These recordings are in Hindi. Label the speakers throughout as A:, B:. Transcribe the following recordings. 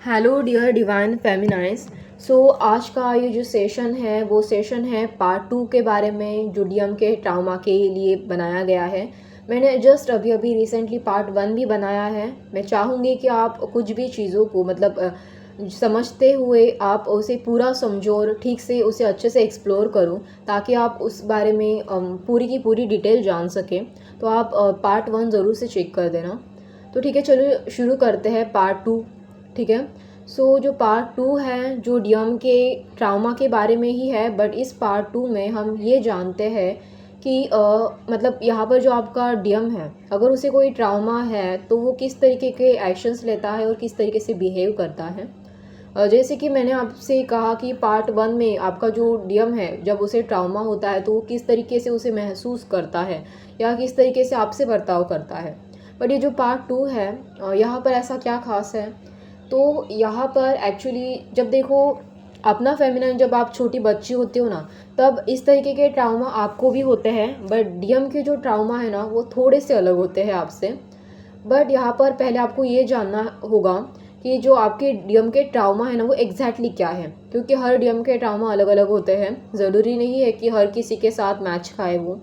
A: Hello dear divine फेमिनाइज। आज का ये जो सेशन है वो सेशन है पार्ट 2 के बारे में, जो डीएम के ट्रामा के लिए बनाया गया है। मैंने जस्ट अभी अभी रिसेंटली पार्ट 1 भी बनाया है। मैं चाहूँगी कि आप कुछ भी चीज़ों को समझते हुए आप उसे पूरा समझो और ठीक से उसे अच्छे से एक्सप्लोर करो, ताकि आप उस बारे में पूरी की पूरी डिटेल जान सकें। तो आप पार्ट 1 ज़रूर से चेक कर देना। तो ठीक है, चलो शुरू करते हैं पार्ट 2। ठीक है। जो पार्ट 2 है जो डीएम के ट्रामा के बारे में ही है, बट इस पार्ट 2 में हम ये जानते हैं कि यहाँ पर जो आपका डीएम है, अगर उसे कोई ट्रामा है तो वो किस तरीके के एक्शंस लेता है और किस तरीके से बिहेव करता है। जैसे कि मैंने आपसे कहा कि पार्ट 1 में आपका जो डीएम है, जब उसे ट्रामा होता है तो वो किस तरीके से उसे महसूस करता है या किस तरीके से आपसे बर्ताव करता है। बट ये जो पार्ट 2 है, यहाँ पर ऐसा क्या खास है, तो यहाँ पर एक्चुअली जब देखो अपना फेमिनाइन, जब आप छोटी बच्ची होती हो ना, तब इस तरीके के ट्रामा आपको भी होते हैं। बट डीएम के जो ट्रामा है ना वो थोड़े से अलग होते हैं आपसे। बट यहाँ पर पहले आपको ये जानना होगा कि जो आपके डीएम के ट्रामा है ना वो एग्जैक्टली क्या है, क्योंकि हर डीएम के ट्रामा अलग अलग होते हैं। ज़रूरी नहीं है कि हर किसी के साथ मैच खाए वो।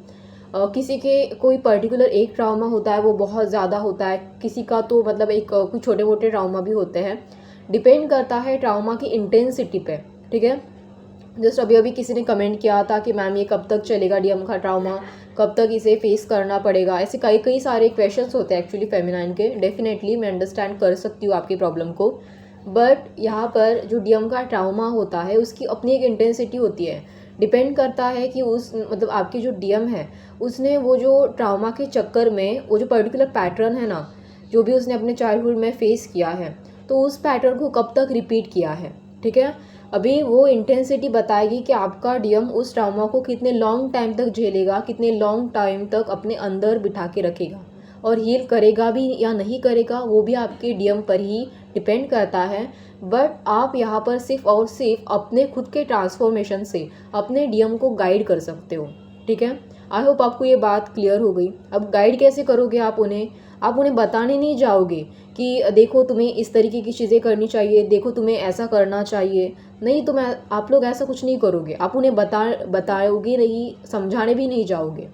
A: किसी के कोई पर्टिकुलर एक ट्रामा होता है वो बहुत ज़्यादा होता है, किसी का तो कुछ छोटे मोटे ट्रामा भी होते हैं। डिपेंड करता है ट्रामा की इंटेंसिटी पे। ठीक है। जस्ट अभी अभी किसी ने कमेंट किया था कि मैम ये कब तक चलेगा डीएम का ट्रामा, कब तक इसे फेस करना पड़ेगा। ऐसे कई कई सारे क्वेश्चंस होते हैं एक्चुअली फेमिनाइन के। डेफिनेटली मैं अंडरस्टैंड कर सकती हूँ आपकी प्रॉब्लम को। बट यहाँ पर जो डीएम का ट्रामा होता है उसकी अपनी एक इंटेंसिटी होती है। डिपेंड करता है कि आपकी जो डीएम है उसने वो जो ट्रामा के चक्कर में वो जो पर्टिकुलर पैटर्न है ना, जो भी उसने अपने चाइल्डहुड में फेस किया है, तो उस पैटर्न को कब तक रिपीट किया है। ठीक है। अभी वो इंटेंसिटी बताएगी कि आपका डीएम उस ट्रामा को कितने लॉन्ग टाइम तक झेलेगा, कितने लॉन्ग टाइम तक अपने अंदर बिठा के रखेगा, और हील करेगा भी या नहीं करेगा वो भी आपके डीएम पर ही डिपेंड करता है। बट आप यहाँ पर सिर्फ और सिर्फ अपने खुद के ट्रांसफॉर्मेशन से अपने डीएम को गाइड कर सकते हो। ठीक है। आई होप आपको ये बात क्लियर हो गई। अब गाइड कैसे करोगे आप उन्हें बताने नहीं जाओगे कि देखो तुम्हें इस तरीके की चीज़ें करनी चाहिए, देखो तुम्हें ऐसा करना चाहिए। नहीं, आप लोग ऐसा कुछ नहीं करोगे। आप उन्हें बताओगे नहीं, समझाने भी नहीं जाओगे।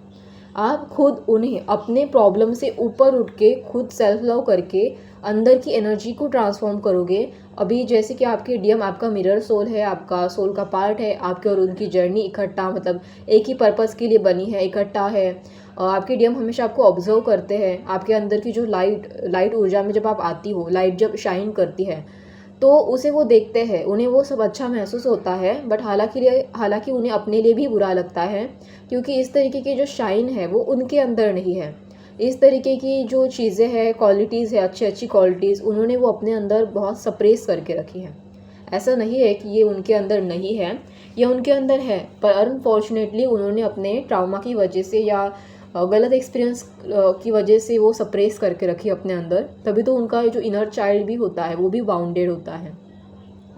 A: आप खुद उन्हें अपने प्रॉब्लम से ऊपर उठ के खुद सेल्फ लव करके अंदर की एनर्जी को ट्रांसफॉर्म करोगे। अभी जैसे कि आपके डीएम आपका मिरर सोल है, आपका सोल का पार्ट है। आपके और उनकी जर्नी इकट्ठा एक ही पर्पस के लिए बनी है, इकट्ठा है। आपके डीएम हमेशा आपको ऑब्जर्व करते हैं। आपके अंदर की जो लाइट ऊर्जा में जब आप आती हो, लाइट जब शाइन करती है तो उसे वो देखते हैं, उन्हें वो सब अच्छा महसूस होता है। बट हालांकि उन्हें अपने लिए भी बुरा लगता है, क्योंकि इस तरीके की जो शाइन है वो उनके अंदर नहीं है। इस तरीके की जो चीज़ें हैं, क्वालिटीज़ है, अच्छी अच्छी क्वालिटीज़, उन्होंने वो अपने अंदर बहुत सप्रेस करके रखी है। ऐसा नहीं है कि ये उनके अंदर नहीं है, ये उनके अंदर है, पर अनफॉर्चुनेटली उन्होंने अपने ट्रामा की वजह से या गलत एक्सपीरियंस की वजह से वो सप्रेस करके रखी अपने अंदर। तभी तो उनका जो इनर चाइल्ड भी होता है वो भी बाउंडेड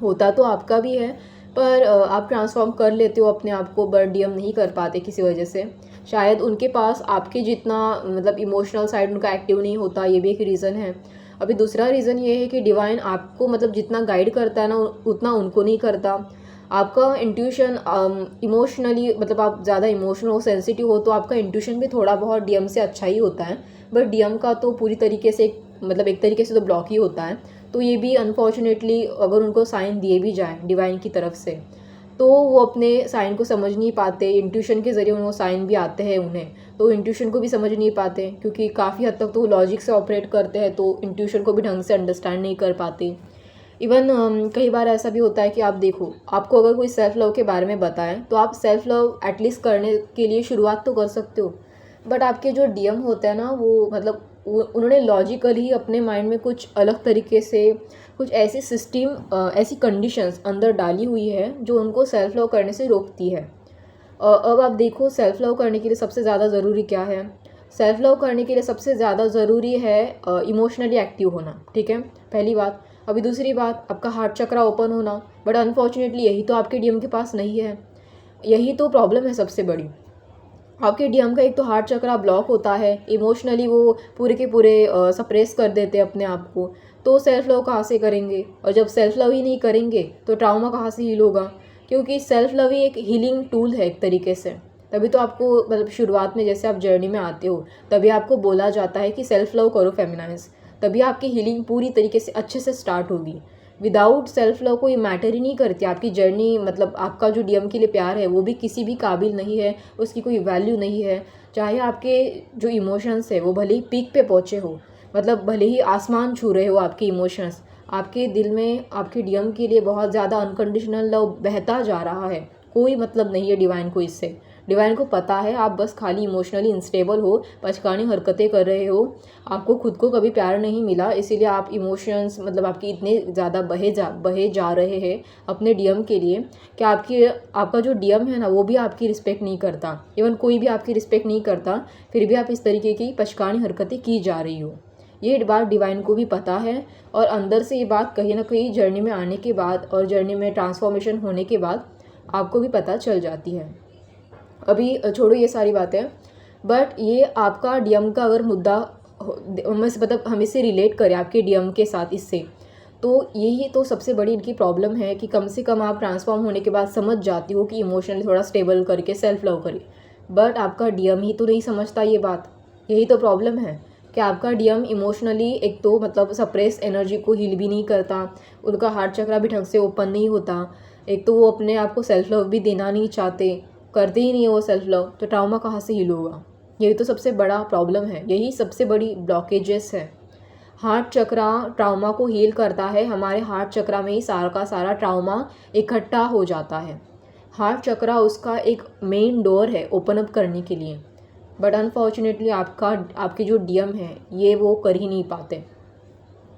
A: होता तो आपका भी है, पर आप ट्रांसफॉर्म कर लेते हो अपने आप को, बट डीएम नहीं कर पाते किसी वजह से। शायद उनके पास आपके जितना इमोशनल साइड उनका एक्टिव नहीं होता, ये भी एक रीज़न है। अभी दूसरा रीज़न ये है कि डिवाइन आपको जितना गाइड करता है ना उतना उनको नहीं करता। आपका इंट्यूशन इमोशनली आप ज़्यादा इमोशनल हो, सेंसिटिव हो, तो आपका इंट्यूशन भी थोड़ा बहुत डीएम से अच्छा ही होता है। बट डीएम का तो पूरी तरीके से एक तरीके से तो ब्लॉक ही होता है। तो ये भी अनफॉर्चुनेटली अगर उनको साइन दिए भी जाए डिवाइन की तरफ से, तो वो अपने साइन को समझ नहीं पाते। इंट्यूशन के ज़रिए वो साइन भी आते हैं उन्हें, तो इंट्यूशन को भी समझ नहीं पाते, क्योंकि काफ़ी हद तक तो लॉजिक से ऑपरेट करते हैं, तो इंट्यूशन को भी ढंग से अंडरस्टैंड नहीं कर पाते। इवन कई बार ऐसा भी होता है कि आप देखो, आपको अगर कोई सेल्फ लव के बारे में बताएं तो आप सेल्फ लव एटलीस्ट करने के लिए शुरुआत तो कर सकते हो। बट आपके जो डीएम होते हैं ना वो उन्होंने लॉजिकली ही अपने माइंड में कुछ अलग तरीके से कुछ ऐसी ऐसी कंडीशंस अंदर डाली हुई है जो उनको सेल्फ लव करने से रोकती है। अब आप देखो, सेल्फ लव करने के लिए सबसे ज़्यादा ज़रूरी क्या है? सेल्फ लव करने के लिए सबसे ज़्यादा ज़रूरी है इमोशनली एक्टिव होना। ठीक है, पहली बात। अभी दूसरी बात, आपका हार्ट चक्रा ओपन होना। बट अनफॉर्चुनेटली यही तो आपके डीएम के पास नहीं है। यही तो प्रॉब्लम है सबसे बड़ी। आपके डीएम का एक तो हार्ट चक्रा ब्लॉक होता है, इमोशनली वो पूरे के पूरे सप्रेस कर देते हैं अपने आप को। तो सेल्फ़ लव कहाँ से करेंगे? और जब सेल्फ़ लव ही नहीं करेंगे तो ट्रामा कहाँ से हील होगा? क्योंकि सेल्फ़ लव ही एक हीलिंग टूल है एक तरीके से। तभी तो आपको मतलब शुरुआत में जैसे आप जर्नी में आते हो तभी आपको बोला जाता है कि सेल्फ़ लव करो फेमिनाइज़, तभी आपकी हीलिंग पूरी तरीके से अच्छे से स्टार्ट होगी। विदाउट सेल्फ़ लव कोई मैटर ही नहीं करती आपकी जर्नी, मतलब आपका जो डीएम के लिए प्यार है वो भी किसी भी काबिल नहीं है, उसकी कोई वैल्यू नहीं है। चाहे आपके जो इमोशंस है वो भले ही पीक पे पहुँचे हो, मतलब भले ही आसमान छू रहे हो आपके इमोशंस, आपके दिल में आपके डीएम के लिए बहुत ज़्यादा अनकंडीशनल लव बहता जा रहा है, कोई मतलब नहीं है डिवाइन को इससे। डिवाइन को पता है आप बस खाली इमोशनली अनस्टेबल हो, पचकानी हरकतें कर रहे हो, आपको खुद को कभी प्यार नहीं मिला, इसीलिए आप इमोशंस मतलब आपकी इतने ज़्यादा बहे जा रहे हैं अपने डीएम के लिए कि आपका जो डीएम है ना वो भी आपकी रिस्पेक्ट नहीं करता, इवन कोई भी आपकी रिस्पेक्ट नहीं करता, फिर भी आप इस तरीके की पचकानी हरकतें की जा रही हो। ये बात डिवाइन को भी पता है और अंदर से ये बात कहीं ना कहीं जर्नी में आने के बाद और जर्नी में ट्रांसफॉर्मेशन होने के बाद आपको भी पता चल जाती है। अभी छोड़ो ये सारी बातें, बट ये आपका डीएम का अगर मुद्दा मतलब हम इससे रिलेट करें आपके डीएम के साथ इससे, तो यही तो सबसे बड़ी इनकी प्रॉब्लम है कि कम से कम आप ट्रांसफॉर्म होने के बाद समझ जाती हो कि इमोशनली थोड़ा स्टेबल करके सेल्फ लव करें, बट आपका डीएम ही तो नहीं समझता ये बात। यही तो प्रॉब्लम है कि आपका डीएम इमोशनली एक तो मतलब सप्रेस एनर्जी को हील भी नहीं करता, उनका हार्ट चक्रा भी ढंग से ओपन नहीं होता, एक तो वो अपने आप को सेल्फ लव भी देना नहीं चाहते, करते ही नहीं है वो सेल्फ लव, तो ट्रामा कहाँ से हील होगा? यही तो सबसे बड़ा प्रॉब्लम है, यही सबसे बड़ी ब्लॉकेजेस है। हार्ट चक्रा ट्रामा को हील करता है, हमारे हार्ट चक्रा में ही सारा का सारा ट्रामा इकट्ठा हो जाता है। हार्ट चक्रा उसका एक मेन डोर है ओपन अप करने के लिए, बट अनफॉर्चुनेटली आपके जो डीएम है ये वो कर ही नहीं पाते,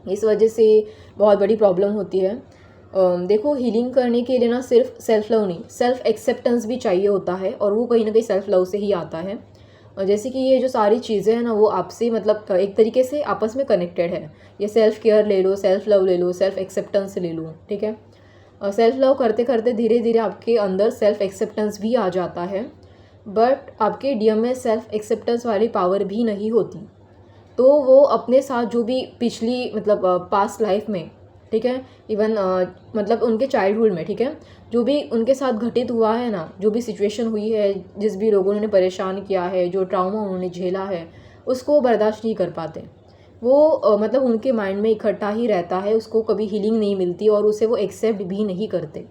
A: इस वजह से बहुत बड़ी प्रॉब्लम होती है। देखो हीलिंग करने के लिए ना सिर्फ सेल्फ लव नहीं, सेल्फ एक्सेप्टेंस भी चाहिए होता है, और वो कहीं ना कहीं सेल्फ लव से ही आता है। और जैसे कि ये जो सारी चीज़ें हैं ना वो आपसे मतलब एक तरीके से आपस में कनेक्टेड है। ये सेल्फ केयर ले लो, सेल्फ लव ले लो, सेल्फ एक्सेप्टेंस ले लो, ठीक है। और सेल्फ लव करते करते धीरे धीरे आपके अंदर सेल्फ एक्सेप्टेंस भी आ जाता है, बट आपके डीएम में सेल्फ एक्सेप्टेंस वाली पावर भी नहीं होती, तो वो अपने साथ जो भी पिछली मतलब पास्ट लाइफ में, ठीक है, इवन मतलब उनके चाइल्डहुड में, ठीक है, जो भी उनके साथ घटित हुआ है ना, जो भी सिचुएशन हुई है, जिस भी लोगों ने उन्हें परेशान किया है, जो ट्रामा उन्होंने झेला है, उसको वो बर्दाश्त नहीं कर पाते। वो मतलब उनके माइंड में इकट्ठा ही रहता है, उसको कभी हीलिंग नहीं मिलती और उसे वो एक्सेप्ट भी नहीं करते।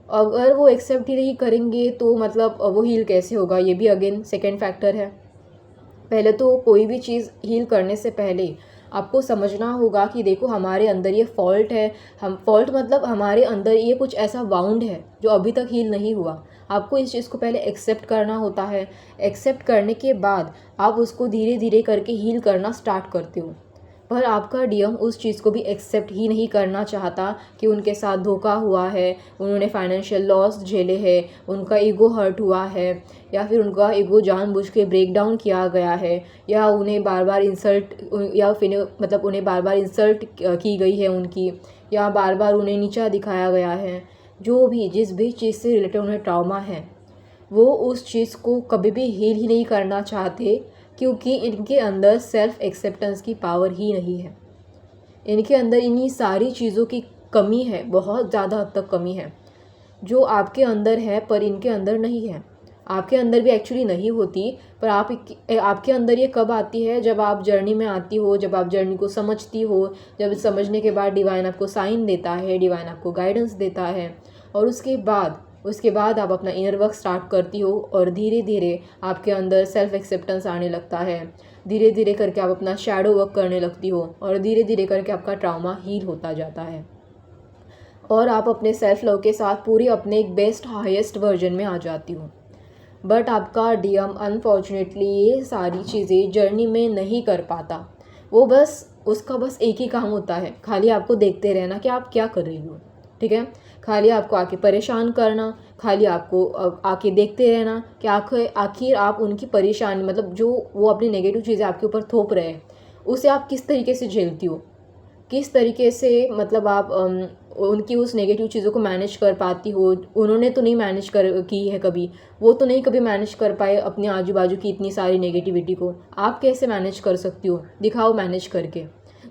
A: अगर वो एक्सेप्ट ही नहीं करेंगे तो मतलब वो हील कैसे होगा? ये भी अगेन सेकेंड फैक्टर है। पहले तो कोई भी चीज़ हील करने से पहले आपको समझना होगा कि देखो हमारे अंदर ये फॉल्ट है, हम फॉल्ट मतलब हमारे अंदर ये कुछ ऐसा वाउंड है जो अभी तक हील नहीं हुआ। आपको इस चीज़ को पहले एक्सेप्ट करना होता है, एक्सेप्ट करने के बाद आप उसको धीरे धीरे करके हील करना स्टार्ट करते हो। पर आपका डीएम उस चीज़ को भी एक्सेप्ट ही नहीं करना चाहता कि उनके साथ धोखा हुआ है, उन्होंने फाइनेंशियल लॉस झेले हैं, उनका ईगो हर्ट हुआ है, या फिर उनका ईगो जानबूझ के ब्रेक डाउन किया गया है, या उन्हें बार बार इंसल्ट या फिर मतलब उन्हें बार बार इंसल्ट की गई है उनकी, या बार बार उन्हें नीचा दिखाया गया है। जो भी जिस भी चीज़ से रिलेटेड उन्हें ट्रॉमा है वो उस चीज़ को कभी भी हील ही नहीं करना चाहते, क्योंकि इनके अंदर सेल्फ एक्सेप्टेंस की पावर ही नहीं है। इनके अंदर इन्हीं सारी चीज़ों की कमी है, बहुत ज़्यादा हद तक कमी है, जो आपके अंदर है पर इनके अंदर नहीं है। आपके अंदर भी एक्चुअली नहीं होती, पर आपके अंदर ये कब आती है? जब आप जर्नी में आती हो, जब आप जर्नी को समझती हो, जब समझने के बाद डिवाइन आपको साइन देता है, डिवाइन आपको गाइडेंस देता है, और उसके बाद आप अपना इनर वर्क स्टार्ट करती हो, और धीरे धीरे आपके अंदर सेल्फ एक्सेप्टेंस आने लगता है। धीरे धीरे करके आप अपना शैडो वर्क करने लगती हो, और धीरे धीरे करके आपका ट्रॉमा हील होता जाता है, और आप अपने सेल्फ लव के साथ पूरी अपने एक बेस्ट हाईएस्ट वर्जन में आ जाती हो। बट आपका डीएम अनफॉर्चुनेटली ये सारी चीज़ें जर्नी में नहीं कर पाता। वो उसका बस एक ही काम होता है, खाली आपको देखते रहना कि आप क्या कर रही हो, ठीक है। खाली आपको आके परेशान करना, खाली आपको आके देखते रहना कि आखिर आप उनकी परेशानी मतलब जो वो अपनी नेगेटिव चीज़ें आपके ऊपर थोप रहे हैं उसे आप किस तरीके से झेलती हो, किस तरीके से मतलब आप उनकी उस नेगेटिव चीज़ों को मैनेज कर पाती हो। उन्होंने तो नहीं मैनेज की है कभी, वो तो नहीं कभी मैनेज कर पाए अपने आजू बाजू की इतनी सारी नेगेटिविटी को, आप कैसे मैनेज कर सकती हो? दिखाओ मैनेज करके।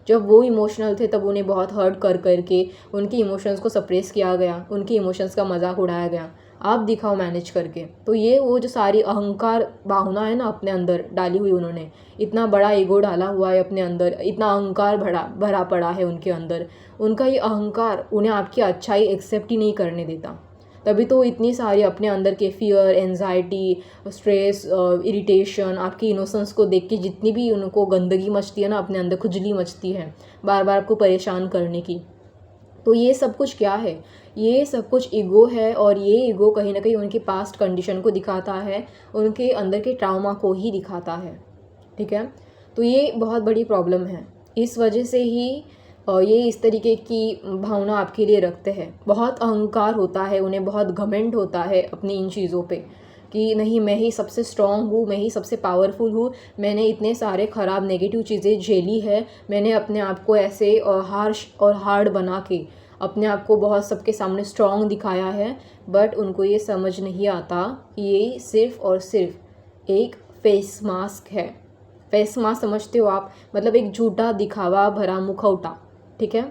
A: जब वो इमोशनल थे तब उन्हें बहुत हर्ट कर करके उनकी इमोशंस को सप्रेस किया गया, उनकी इमोशंस का मजाक उड़ाया गया। आप दिखाओ मैनेज करके। तो ये वो जो सारी अहंकार भावना है ना अपने अंदर डाली हुई उन्होंने, इतना बड़ा ईगो डाला हुआ है अपने अंदर, इतना अहंकार भरा भरा पड़ा है उनके अंदर। उनका ये अहंकार उन्हें आपकी अच्छाई एक्सेप्ट ही नहीं करने देता। तभी तो इतनी सारी अपने अंदर के फियर, एंजाइटी, स्ट्रेस, इरिटेशन, आपकी इनोसेंस को देख के जितनी भी उनको गंदगी मचती है ना अपने अंदर, खुजली मचती है बार बार आपको परेशान करने की, तो ये सब कुछ क्या है? ये सब कुछ ईगो है। और ये ईगो कहीं ना कहीं उनकी पास्ट कंडीशन को दिखाता है, उनके अंदर के ट्रामा को ही दिखाता है। ठीक है, तो ये बहुत बड़ी प्रॉब्लम है। इस वजह से ही ये इस तरीके की भावना आपके लिए रखते हैं। बहुत अहंकार होता है उन्हें, बहुत घमंड होता है अपनी इन चीज़ों पे कि नहीं, मैं ही सबसे स्ट्रॉन्ग हूँ, मैं ही सबसे पावरफुल हूँ, मैंने इतने सारे ख़राब नेगेटिव चीज़ें झेली है, मैंने अपने आप को ऐसे हार्श और हार्ड बना के अपने आप को बहुत सबके सामने स्ट्रॉन्ग दिखाया है। बट उनको ये समझ नहीं आता कि ये सिर्फ़ और सिर्फ एक फेस मास्क है। फेस मास्क समझते हो आप? मतलब एक झूठा दिखावा भरा मुखौटा। ठीक है,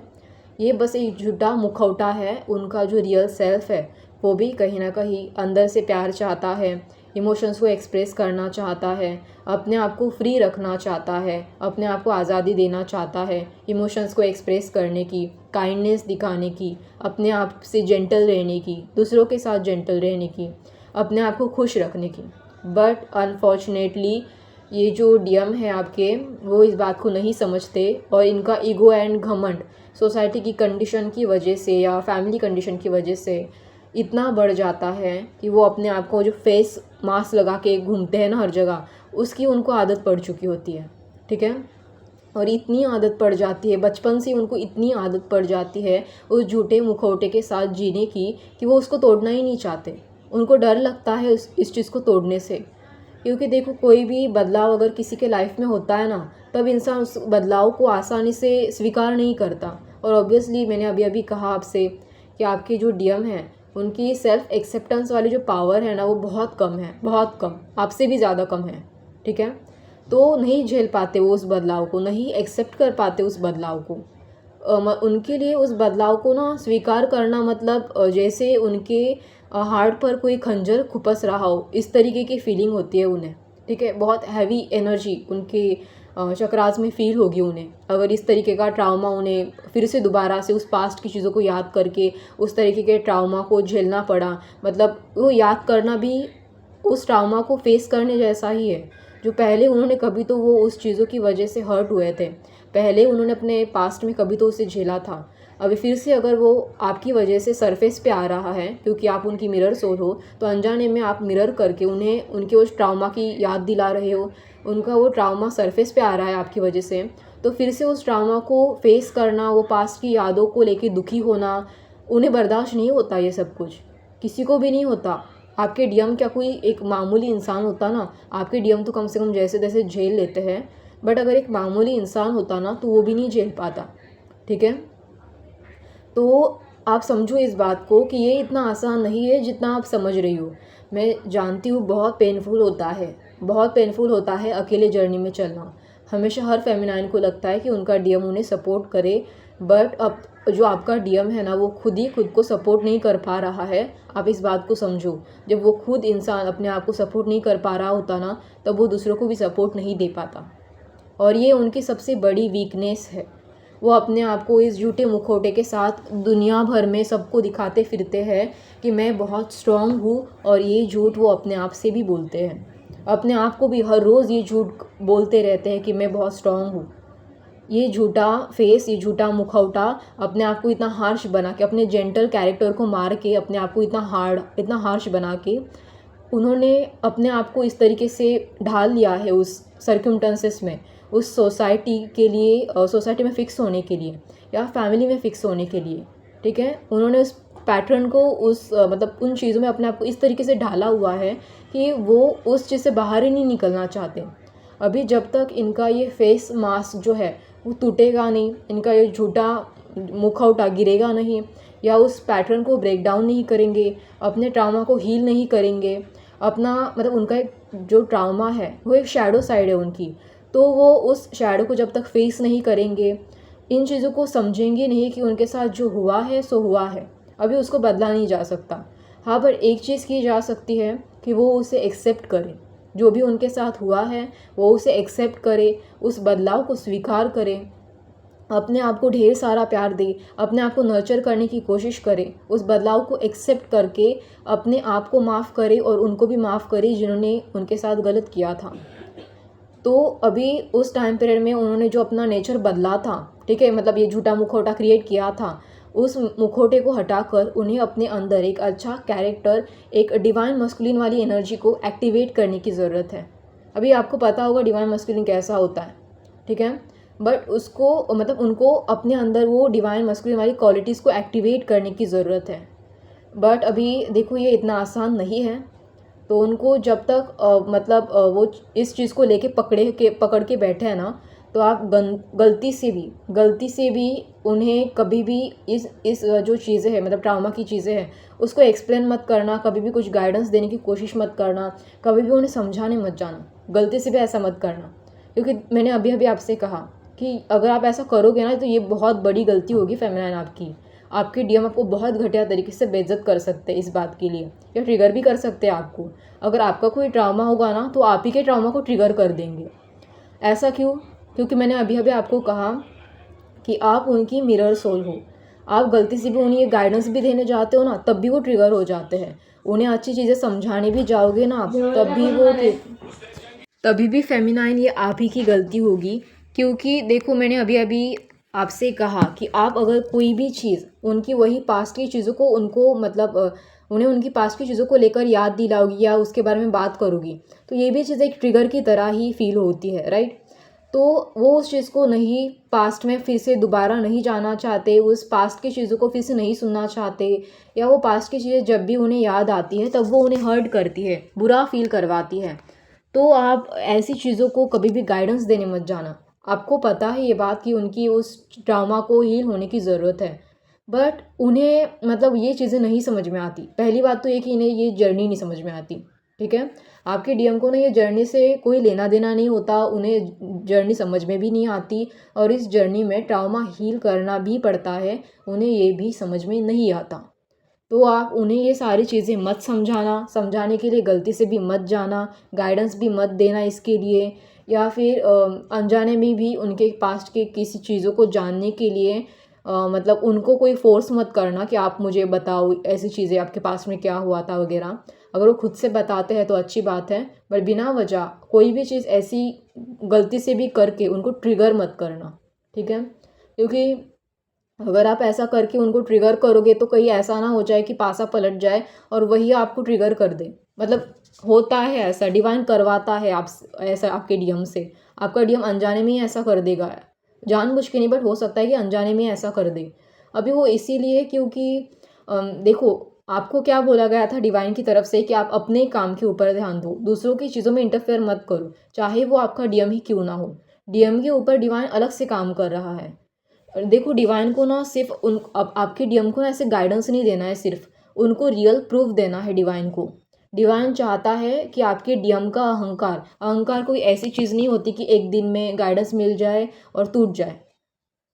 A: ये बस एक झूठा मुखौटा है। उनका जो रियल सेल्फ है वो भी कहीं ना कहीं अंदर से प्यार चाहता है, इमोशंस को एक्सप्रेस करना चाहता है, अपने आप को फ्री रखना चाहता है, अपने आप को आज़ादी देना चाहता है, इमोशंस को एक्सप्रेस करने की, काइंडनेस दिखाने की, अपने आप से जेंटल रहने की, दूसरों के साथ जेंटल रहने की, अपने आप को खुश रखने की। बट अनफॉर्चुनेटली ये जो डीएम है आपके, वो इस बात को नहीं समझते और इनका ईगो एंड घमंड सोसाइटी की कंडीशन की वजह से या फैमिली कंडीशन की वजह से इतना बढ़ जाता है कि वो अपने आप को जो फेस मास्क लगा के घूमते हैं ना हर जगह, उसकी उनको आदत पड़ चुकी होती है। ठीक है, और इतनी आदत पड़ जाती है, बचपन से उनको इतनी आदत पड़ जाती है उस झूठे मुखौटे के साथ जीने की कि वो उसको तोड़ना ही नहीं चाहते। उनको डर लगता है इस चीज़ को तोड़ने से। क्योंकि देखो, कोई भी बदलाव अगर किसी के लाइफ में होता है ना, तब इंसान उस बदलाव को आसानी से स्वीकार नहीं करता। और ऑब्वियसली मैंने अभी अभी कहा आपसे कि आपके जो डीएम हैं उनकी सेल्फ एक्सेप्टेंस वाली जो पावर है ना, वो बहुत कम है, बहुत कम, आपसे भी ज़्यादा कम है। ठीक है, तो नहीं झेल पाते वो उस बदलाव को, नहीं एक्सेप्ट कर पाते उस बदलाव को। उनके लिए उस बदलाव को ना स्वीकार करना मतलब जैसे उनके हार्ट पर कोई खंजर खुपस रहा हो, इस तरीके की फीलिंग होती है उन्हें। ठीक है, बहुत हैवी एनर्जी उनके चक्रास में फील होगी उन्हें, अगर इस तरीके का ट्रामा उन्हें फिर से दोबारा से उस पास्ट की चीज़ों को याद करके उस तरीके के ट्रामा को झेलना पड़ा। मतलब वो याद करना भी उस ट्रामा को फेस करने जैसा ही है। जो पहले उन्होंने कभी तो वो उस चीज़ों की वजह से हर्ट हुए थे, पहले उन्होंने अपने पास्ट में कभी तो उसे झेला था। अभी फिर से अगर वो आपकी वजह से सरफेस पे आ रहा है क्योंकि आप उनकी मिरर सोल हो, तो अनजाने में आप मिरर करके उन्हें उनके उस ट्रामा की याद दिला रहे हो। उनका वो ट्रामा सरफेस पे आ रहा है आपकी वजह से, तो फिर से उस ट्रामा को फेस करना, वो पास्ट की यादों को लेके दुखी होना, उन्हें बर्दाश्त नहीं होता। ये सब कुछ किसी को भी नहीं होता। आपके डीएम क्या कोई एक मामूली इंसान होता ना, आपके डीएम तो कम से कम जैसे तैसे झेल लेते हैं, बट अगर एक मामूली इंसान होता ना तो वो भी नहीं झेल पाता। ठीक है, तो आप समझो इस बात को कि ये इतना आसान नहीं है जितना आप समझ रही हो। मैं जानती हूँ बहुत पेनफुल होता है, बहुत पेनफुल होता है अकेले जर्नी में चलना। हमेशा हर फेमिनाइन को लगता है कि उनका डीएम उन्हें सपोर्ट करे, बट अब जो आपका डीएम है ना, वो खुद ही खुद को सपोर्ट नहीं कर पा रहा है। आप इस बात को समझो, जब वो खुद इंसान अपने आप को सपोर्ट नहीं कर पा रहा होता ना, तब वो दूसरों को भी सपोर्ट नहीं दे पाता। और ये उनकी सबसे बड़ी वीकनेस है। वो अपने आप को इस झूठे मुखौटे के साथ दुनिया भर में सबको दिखाते फिरते हैं कि मैं बहुत स्ट्रॉन्ग हूँ, और ये झूठ वो अपने आप से भी बोलते हैं। अपने आप को भी हर रोज़ ये झूठ बोलते रहते हैं कि मैं बहुत स्ट्रॉन्ग हूँ। ये झूठा फेस, ये झूठा मुखौटा अपने आप को इतना हार्श बना के, अपने जेंटल कैरेक्टर को मार के अपने आप को इतना हार्श बना के उन्होंने अपने आप को इस तरीके से ढाल लिया है उस सर्कमस्टेंसेस में, उस सोसाइटी के लिए, सोसाइटी में फ़िक्स होने के लिए या फैमिली में फ़िक्स होने के लिए। ठीक है, उन्होंने उस पैटर्न को, उस मतलब उन चीज़ों में अपने आप को इस तरीके से ढाला हुआ है कि वो उस चीज़ से बाहर ही नहीं निकलना चाहते। अभी जब तक इनका ये फेस मास्क जो है वो टूटेगा नहीं, इनका ये झूठा मुखौटा गिरेगा नहीं, या उस पैटर्न को ब्रेक डाउन नहीं करेंगे, अपने ट्रामा को हील नहीं करेंगे, अपना मतलब उनका एक जो ट्रामा है वो एक शैडो साइड है उनकी, तो वो उस शैडो को जब तक फेस नहीं करेंगे, इन चीज़ों को समझेंगे नहीं कि उनके साथ जो हुआ है सो हुआ है, अभी उसको बदला नहीं जा सकता। हाँ, पर एक चीज़ की जा सकती है कि वो उसे एक्सेप्ट करे, जो भी उनके साथ हुआ है वो उसे एक्सेप्ट करे, उस बदलाव को स्वीकार करे, अपने आप को ढेर सारा प्यार दे, अपने आप को नर्चर करने की कोशिश करे, उस बदलाव को एक्सेप्ट करके अपने आप को माफ़ करे और उनको भी माफ़ करे जिन्होंने उनके साथ गलत किया था। तो अभी उस टाइम पीरियड में उन्होंने जो अपना नेचर बदला था, ठीक है, मतलब ये झूठा मुखौटा क्रिएट किया था, उस मुखौटे को हटाकर उन्हें अपने अंदर एक अच्छा कैरेक्टर, एक डिवाइन मस्कुलिन वाली एनर्जी को एक्टिवेट करने की ज़रूरत है। अभी आपको पता होगा डिवाइन मस्कुलिन कैसा होता है, ठीक है, बट उसको मतलब उनको अपने अंदर वो डिवाइन मस्कुलिन वाली क्वालिटीज़ को एक्टिवेट करने की ज़रूरत है। बट अभी देखो ये इतना आसान नहीं है। तो उनको जब तक वो इस चीज़ को लेके पकड़ के बैठे हैं ना, तो आप गलती से भी उन्हें कभी भी इस जो चीज़ें हैं, मतलब ट्रामा की चीज़ें हैं, उसको एक्सप्लेन मत करना, कभी भी कुछ गाइडेंस देने की कोशिश मत करना, कभी भी उन्हें समझाने मत जाना, गलती से भी ऐसा मत करना। क्योंकि मैंने अभी अभी आपसे कहा कि अगर आप ऐसा करोगे ना तो ये बहुत बड़ी गलती होगी फेमिनाइन आपकी। आपके डीएम आपको बहुत घटिया तरीके से बेइज्जत कर सकते हैं इस बात के लिए, या ट्रिगर भी कर सकते हैं आपको। अगर आपका कोई ट्रॉमा होगा ना तो आप ही के ट्रॉमा को ट्रिगर कर देंगे। ऐसा क्यों? क्योंकि मैंने अभी अभी आपको कहा कि आप उनकी मिरर सोल हो। आप गलती से भी उन्हें ये गाइडेंस भी देने जाते हो ना, तब भी वो ट्रिगर हो जाते हैं। उन्हें अच्छी चीज़ें समझाने भी जाओगे ना आप, तभी भी फेमिनाइन ये आप ही की गलती होगी। क्योंकि देखो मैंने अभी अभी आपसे कहा कि आप अगर कोई भी चीज़ उनकी वही पास्ट की चीज़ों को उनको उन्हें उनकी पास्ट की चीज़ों को लेकर याद दिलाओगी या उसके बारे में बात करोगी, तो ये भी चीज़ एक ट्रिगर की तरह ही फील होती है, राइट। तो वो उस चीज़ को नहीं, पास्ट में फिर से दोबारा नहीं जाना चाहते, उस पास्ट की चीज़ों को फिर से नहीं सुनना चाहते, या वो पास्ट की चीज़ें जब भी उन्हें याद आती है तब वो उन्हें हर्ट करती है, बुरा फील करवाती है। तो आप ऐसी चीज़ों को कभी भी गाइडेंस देने मत जाना। आपको पता है ये बात कि उनकी उस ट्रॉमा को हील होने की ज़रूरत है, बट उन्हें ये चीज़ें नहीं समझ में आती। पहली बात तो ये कि इन्हें ये जर्नी नहीं समझ में आती, ठीक है। आपके डीएम को ना ये जर्नी से कोई लेना देना नहीं होता, उन्हें जर्नी समझ में भी नहीं आती, और इस जर्नी में ट्रॉमा हील करना भी पड़ता है, उन्हें ये भी समझ में नहीं आता। तो आप उन्हें ये सारी चीज़ें मत समझाना, समझाने के लिए गलती से भी मत जाना, गाइडेंस भी मत देना इसके लिए, या फिर अनजाने में भी उनके पास्ट के किसी चीज़ों को जानने के लिए उनको कोई फोर्स मत करना कि आप मुझे बताओ ऐसी चीज़ें आपके पास में क्या हुआ था वगैरह। अगर वो खुद से बताते हैं तो अच्छी बात है, पर बिना वजह कोई भी चीज़ ऐसी गलती से भी करके उनको ट्रिगर मत करना, ठीक है। क्योंकि अगर आप ऐसा करके उनको ट्रिगर करोगे तो कहीं ऐसा ना हो जाए कि पासा पलट जाए और वही आपको ट्रिगर कर दे। होता है ऐसा, डिवाइन करवाता है आप ऐसा आपके डीएम से। आपका डीएम अनजाने में ही ऐसा कर देगा, जानबूझ के नहीं, बट हो सकता है कि अनजाने में ऐसा कर दे। अभी वो इसीलिए क्योंकि देखो आपको क्या बोला गया था डिवाइन की तरफ से कि आप अपने काम के ऊपर ध्यान दो, दूसरों की चीज़ों में इंटरफेयर मत करो, चाहे वो आपका डीएम ही क्यों ना हो। डीएम के ऊपर डिवाइन अलग से काम कर रहा है। देखो डिवाइन को ना सिर्फ आपके डीएम को ना ऐसे गाइडेंस नहीं देना है, सिर्फ उनको रियल प्रूफ देना है डिवाइन को। डिवाइन चाहता है कि आपके डीएम का अहंकार अहंकार कोई ऐसी चीज़ नहीं होती कि एक दिन में गाइडेंस मिल जाए और टूट जाए।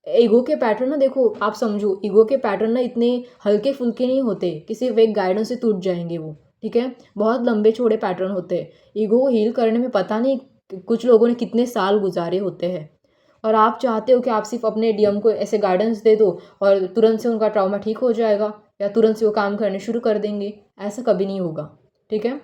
A: ईगो के पैटर्न ना, देखो आप समझो, ईगो के पैटर्न ना इतने हल्के फुल्के नहीं होते कि सिर्फ एक गाइडेंस से टूट जाएंगे वो, ठीक है। बहुत लंबे चौड़े पैटर्न होते हैं। ईगो को हील करने में पता नहीं कुछ लोगों ने कितने साल गुजारे होते हैं, और आप चाहते हो कि आप सिर्फ अपने डीएम को ऐसे गाइडेंस दे दो और तुरंत से उनका ट्रॉमा ठीक हो जाएगा या तुरंत से वो काम करने शुरू कर देंगे। ऐसा कभी नहीं होगा, ठीक है।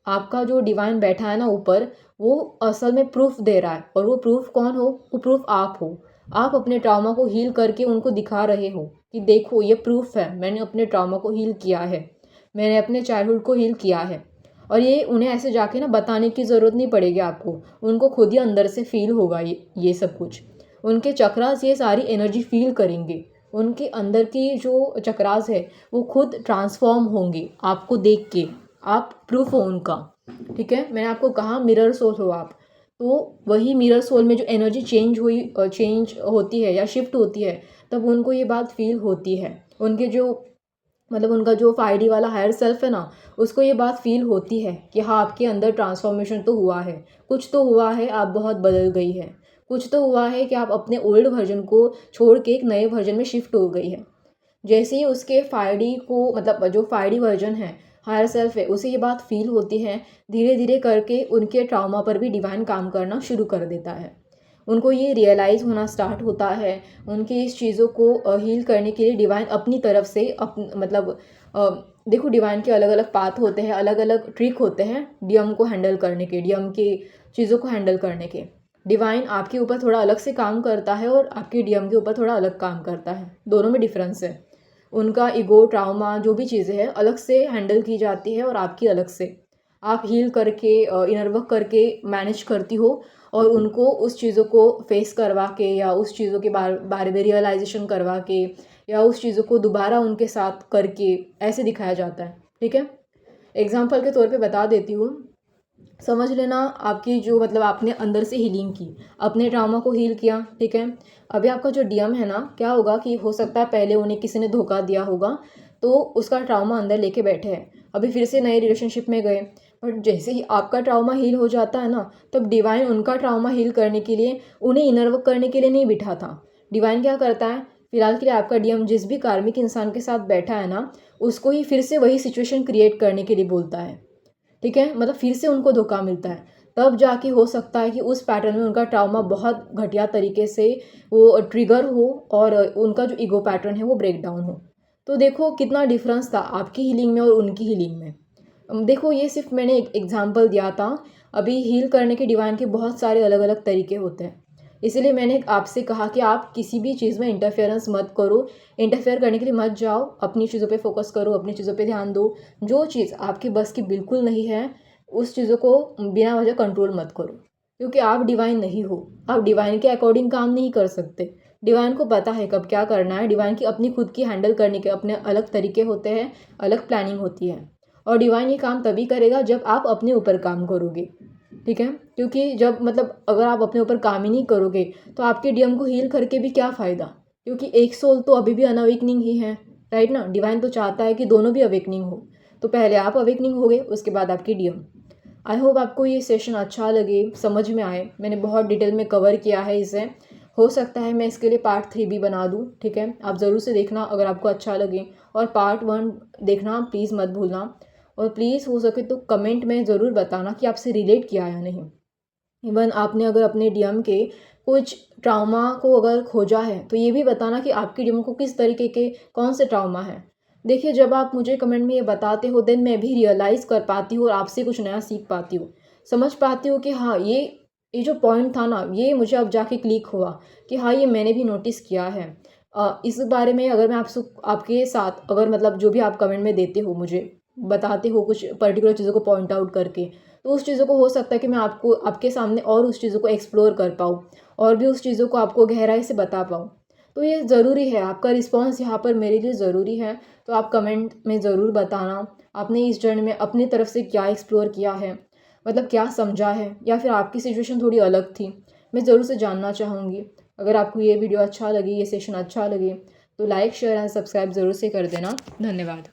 A: आपका जो डिवाइन बैठा है ना ऊपर, वो असल में प्रूफ दे रहा है, और वो प्रूफ कौन हो? वो प्रूफ आप हो। आप अपने ट्रॉमा को हील करके उनको दिखा रहे हो कि देखो ये प्रूफ है, मैंने अपने ट्रॉमा को हील किया है, मैंने अपने चाइल्डहुड को हील किया है। और ये उन्हें ऐसे जाके ना बताने की ज़रूरत नहीं पड़ेगी आपको, उनको खुद ही अंदर से फील होगा ये सब कुछ। उनके चक्रास ये सारी एनर्जी फील करेंगे, उनके अंदर की जो चक्रास है वो खुद ट्रांसफॉर्म होंगे आपको देख के। आप प्रूफ हो उनका, ठीक है। मैंने आपको कहा मिरर सोल हो आप, तो वही मिरर सोल में जो एनर्जी चेंज होती है या शिफ्ट होती है, तब उनको ये बात फील होती है। उनके जो उनका जो 5D वाला हायर सेल्फ है ना, उसको ये बात फील होती है कि हाँ आपके अंदर ट्रांसफॉर्मेशन तो हुआ है, कुछ तो हुआ है, आप बहुत बदल गई है, कुछ तो हुआ है कि आप अपने ओल्ड वर्जन को छोड़ के एक नए वर्जन में शिफ्ट हो गई है। जैसे ही उसके 5D को मतलब जो 5D वर्जन है, हायर सेल्फ है, उसे ये बात फील होती है, धीरे धीरे करके उनके ट्रामा पर भी डिवाइन काम करना शुरू कर देता है। उनको ये रियलाइज़ होना स्टार्ट होता है, उनकी इस चीज़ों को हील करने के लिए डिवाइन अपनी तरफ से मतलब देखो डिवाइन के अलग अलग पाथ होते हैं, अलग अलग ट्रिक होते हैं डीएम को हैंडल करने के, डीएम की चीज़ों को हैंडल करने के। डिवाइन आपके ऊपर थोड़ा अलग से काम करता है और आपके डीएम के ऊपर थोड़ा अलग काम करता है, दोनों में डिफरेंस है। उनका ईगो, ट्रामा, जो भी चीज़ें हैं अलग से हैंडल की जाती है और आपकी अलग से। आप हील करके इनर वर्क करके मैनेज करती हो और उनको उस चीज़ों को फेस करवा के या उस चीज़ों के बारे में रियलाइजेशन करवा के या उस चीज़ों को दोबारा उनके साथ करके ऐसे दिखाया जाता है। ठीक है, एग्जाम्पल के तौर पे बता देती हूँ। समझ लेना आपकी जो मतलब आपने अंदर से हीलिंग की, अपने ट्रामा को हील किया, ठीक है। अभी आपका जो डीएम है ना, क्या होगा कि हो सकता है पहले उन्हें किसी ने धोखा दिया होगा तो उसका ट्रामा अंदर लेके बैठे हैं, अभी फिर से नए रिलेशनशिप में गए। बट जैसे ही आपका ट्रामा हील हो जाता है ना, तब डिवाइन उनका ट्रामा हील करने के लिए उन्हें इनर वर्क करने के लिए नहीं बिठा था। डिवाइन क्या करता है, फिलहाल के लिए आपका डीएम जिस भी कार्मिक इंसान के साथ बैठा है ना, उसको ही फिर से वही सिचुएशन क्रिएट करने के लिए बोलता है। ठीक है, मतलब फिर से उनको धोखा मिलता है, तब जाके हो सकता है कि उस पैटर्न में उनका ट्रामा बहुत घटिया तरीके से वो ट्रिगर हो और उनका जो ईगो पैटर्न है वो ब्रेक डाउन हो। तो देखो कितना डिफरेंस था आपकी हीलिंग में और उनकी हीलिंग में। देखो ये सिर्फ मैंने एक एग्जांपल दिया था। अभी हील करने के डिवाइन के बहुत सारे अलग अलग तरीके होते हैं, इसीलिए मैंने आपसे कहा कि आप किसी भी चीज़ में इंटरफेरेंस मत करो, इंटरफेयर करने के लिए मत जाओ, अपनी चीज़ों पे फोकस करो, अपनी चीज़ों पे ध्यान दो। जो चीज़ आपकी बस की बिल्कुल नहीं है उस चीज़ों को बिना वजह कंट्रोल मत करो, क्योंकि आप डिवाइन नहीं हो, आप डिवाइन के अकॉर्डिंग काम नहीं कर सकते। डिवाइन को पता है कब क्या करना है, डिवाइन की अपनी खुद की हैंडल करने के अपने अलग तरीके होते हैं, अलग प्लानिंग होती है। और डिवाइन ये काम तभी करेगा जब आप अपने ऊपर काम करोगे। ठीक है, क्योंकि जब मतलब अगर आप अपने ऊपर काम ही नहीं करोगे तो आपके डीएम को हील करके भी क्या फ़ायदा, क्योंकि एक सोल तो अभी भी अनअवेकनिंग ही है, राइट ना। डिवाइन तो चाहता है कि दोनों भी अवेकनिंग हो, तो पहले आप अवेकनिंग हो गए, उसके बाद आपकी डीएम। आई होप आपको ये सेशन अच्छा लगे, समझ में आए। मैंने बहुत डिटेल में कवर किया है इसे, हो सकता है मैं इसके लिए पार्ट 3 भी बना दूँ। ठीक है, आप ज़रूर से देखना अगर आपको अच्छा लगे, और पार्ट 1 देखना प्लीज़ मत भूलना। और प्लीज़ हो सके तो कमेंट में ज़रूर बताना कि आपसे रिलेट किया या नहीं। इवन आपने अगर अपने डीएम के कुछ ट्रामा को अगर खोजा है तो ये भी बताना कि आपके डीएम को किस तरीके के कौन से ट्रामा है। देखिए जब आप मुझे कमेंट में ये बताते हो देन मैं भी रियलाइज़ कर पाती हूँ और आपसे कुछ नया सीख पाती हूँ, समझ पाती हूँ कि हाँ ये जो पॉइंट था ना, ये मुझे अब जाके क्लिक हुआ कि हाँ ये मैंने भी नोटिस किया है। इस बारे में अगर मैं आपके साथ अगर मतलब जो भी आप कमेंट में देते हो, मुझे बताते हो कुछ पर्टिकुलर चीज़ों को पॉइंट आउट करके, तो उस चीज़ों को हो सकता है कि मैं आपको आपके सामने और उस चीज़ों को एक्सप्लोर कर पाऊँ और भी उस चीज़ों को आपको गहराई से बता पाऊँ। तो ये ज़रूरी है, आपका रिस्पॉन्स यहाँ पर मेरे लिए ज़रूरी है। तो आप कमेंट में ज़रूर बताना आपने इस जर्नी में अपनी तरफ से क्या एक्सप्लोर किया है, मतलब क्या समझा है, या फिर आपकी सिचुएशन थोड़ी अलग थी, मैं ज़रूर से जानना चाहूँगी। अगर आपको ये वीडियो अच्छा लगी, ये सेशन अच्छा लगे, तो लाइक शेयर एंड सब्सक्राइब ज़रूर से कर देना। धन्यवाद।